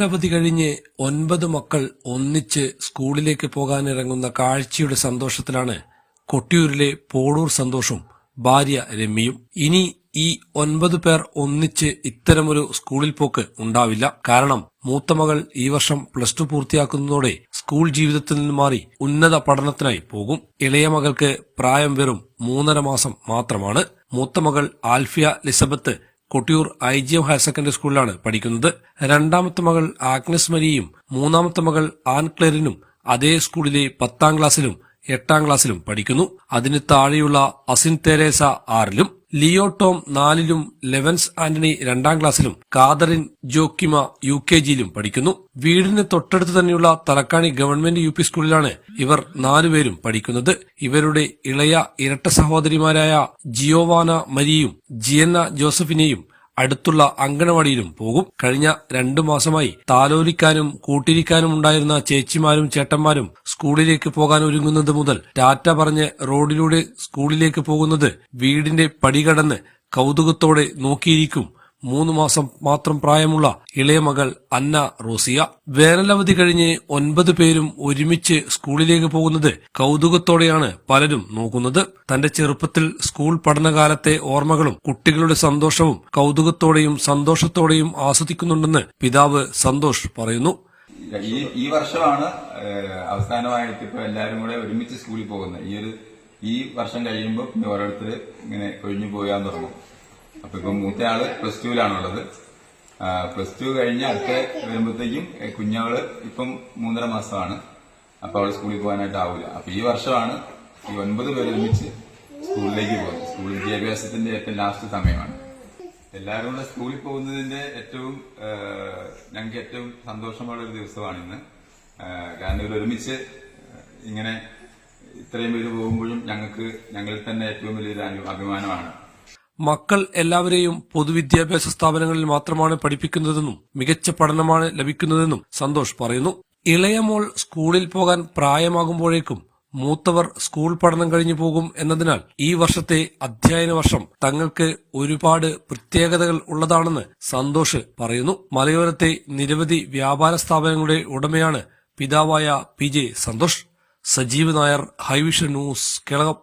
വേനലവധി കഴിഞ്ഞ് 9 മക്കൾ ഒന്നിച്ച് സ്കൂളിലേക്ക് പോകാനിറങ്ങുന്ന കാഴ്ചയുടെ സന്തോഷത്തിലാണ് കൊട്ടിയൂരിലെ പോളൂർ സന്തോഷും ഭാര്യ രമ്യയും. ഇനി ഈ 9 പേർ ഒന്നിച്ച് ഇത്തരമൊരു സ്കൂളിൽ പോക്ക് ഉണ്ടാവില്ല. കാരണം മൂത്ത മകൾ ഈ വർഷം +2 പൂർത്തിയാക്കുന്നതോടെ സ്കൂൾ ജീവിതത്തിൽ നിന്ന് മാറി ഉന്നത പഠനത്തിനായി പോകും. ഇളയ മകൾക്ക് പ്രായം വെറും 3.5 മാസം മാത്രമാണ്. മൂത്ത മകൾ Alphia Lisbeth Kottiyoor IGM higher secondary സ്കൂളിലാണ് പഠിക്കുന്നത്. രണ്ടാമത്തെ മകൾ ആഗ്നസ് മരിയയും മൂന്നാമത്തെ മകൾ ആൻ ക്ലെറിനും അതേ സ്കൂളിലെ 10ാം ക്ലാസ്സിലും 8ാം ക്ലാസ്സിലും പഠിക്കുന്നു. അതിന് താഴെയുള്ള അസിൻ തെരേസ 6ലും, ലിയോ ടോം 4ലും, ലെവൻസ് ആന്റണി 2ാം ക്ലാസ്സിലും, കാതറിൻ ജോക്കിമ UKGയിലും പഠിക്കുന്നു. വീടിന് തൊട്ടടുത്ത് തന്നെയുള്ള തലക്കാണി ഗവൺമെന്റ് UP സ്കൂളിലാണ് ഇവർ 4 പേരും പഠിക്കുന്നത്. ഇവരുടെ ഇളയ ഇരട്ട സഹോദരിമാരായ ജിയോവാന മരിയയും ജിയന്ന ജോസഫിനെയും അടുത്തുള്ള അങ്കണവാടിയിലും പോകും. കഴിഞ്ഞ 2 മാസമായി താലോലിക്കാനും കൂട്ടിരിക്കാനും ഉണ്ടായിരുന്ന ചേച്ചിമാരും ചേട്ടന്മാരും സ്കൂളിലേക്ക് പോകാൻ ഒരുങ്ങുന്നത് മുതൽ ടാറ്റ പറഞ്ഞ് റോഡിലൂടെ സ്കൂളിലേക്ക് പോകുന്നത് വീടിന്റെ പടി കടന്ന് കൗതുകത്തോടെ നോക്കിയിരിക്കും 3 മാസം മാത്രം പ്രായമുള്ള ഇളയ മകൾ അന്ന റോസിയ. വേനലവധി കഴിഞ്ഞ് 9 പേരും ഒരുമിച്ച് സ്കൂളിലേക്ക് പോകുന്നത് കൗതുകത്തോടെയാണ് പലരും നോക്കുന്നത്. തന്റെ ചെറുപ്പത്തിൽ സ്കൂൾ പഠനകാലത്തെ ഓർമ്മകളും കുട്ടികളുടെ സന്തോഷവും കൗതുകത്തോടെയും സന്തോഷത്തോടെയും ആസ്വദിക്കുന്നുണ്ടെന്ന് പിതാവ് സന്തോഷ് പറയുന്നു. ഈ വർഷമാണ് അവസാനമായിട്ട് ഇപ്പൊ എല്ലാവരും കൂടെ ഒരുമിച്ച് സ്കൂളിൽ പോകുന്നത്. ഈ വർഷം കഴിയുമ്പോൾ പിന്നെ ഓരോരുത്തർ ഇങ്ങനെ ഒഴിഞ്ഞു പോകാൻ തുടങ്ങും. അപ്പൊ ഇപ്പം മൂത്തയാള് +2ലാണുള്ളത്. +2 കഴിഞ്ഞ് അടുത്ത വരുമ്പോഴത്തേക്കും കുഞ്ഞവള് ഇപ്പം 3.5 മാസമാണ്. അപ്പൊ അവള് സ്കൂളിൽ പോകാനായിട്ടാവില്ല. അപ്പൊ ഈ വർഷമാണ് ഈ 9 പേര് ഒരുമിച്ച് സ്കൂളിലേക്ക് പോകുന്നത്. സ്കൂൾ വിദ്യാഭ്യാസത്തിന്റെ ഏറ്റവും ലാസ്റ്റ് സമയമാണ്. എല്ലാവരും കൂടെ സ്കൂളിൽ പോകുന്നതിന്റെ ഞങ്ങൾക്ക് ഏറ്റവും സന്തോഷമുള്ള ഒരു ദിവസമാണ് ഇന്ന്. കാരണം ഇവർ ഒരുമിച്ച് ഇങ്ങനെ ഇത്രയും പേര് പോകുമ്പോഴും ഞങ്ങളിൽ തന്നെ ഏറ്റവും വലിയൊരു അഭിമാനമാണ്. മക്കൾ എല്ലാവരെയും പൊതുവിദ്യാഭ്യാസ സ്ഥാപനങ്ങളിൽ മാത്രമാണ് പഠിപ്പിക്കുന്നതെന്നും മികച്ച പഠനമാണ് ലഭിക്കുന്നതെന്നും സന്തോഷ് പറയുന്നു. ഇളയ മോൾ സ്കൂളിൽ പോകാൻ പ്രായമാകുമ്പോഴേക്കും മൂത്തവർ സ്കൂൾ പഠനം കഴിഞ്ഞു പോകും എന്നതിനാൽ ഈ വർഷത്തെ അധ്യയന വർഷം തങ്ങൾക്ക് ഒരുപാട് പ്രത്യേകതകൾ ഉള്ളതാണെന്ന് സന്തോഷ് പറയുന്നു. മലയോരത്തെ നിരവധി വ്യാപാര സ്ഥാപനങ്ങളുടെ ഉടമയാണ് പിതാവായ PJ സന്തോഷ്. സജീവ് നായർ, ഹൈവിഷൻ ന്യൂസ്, കേളകം.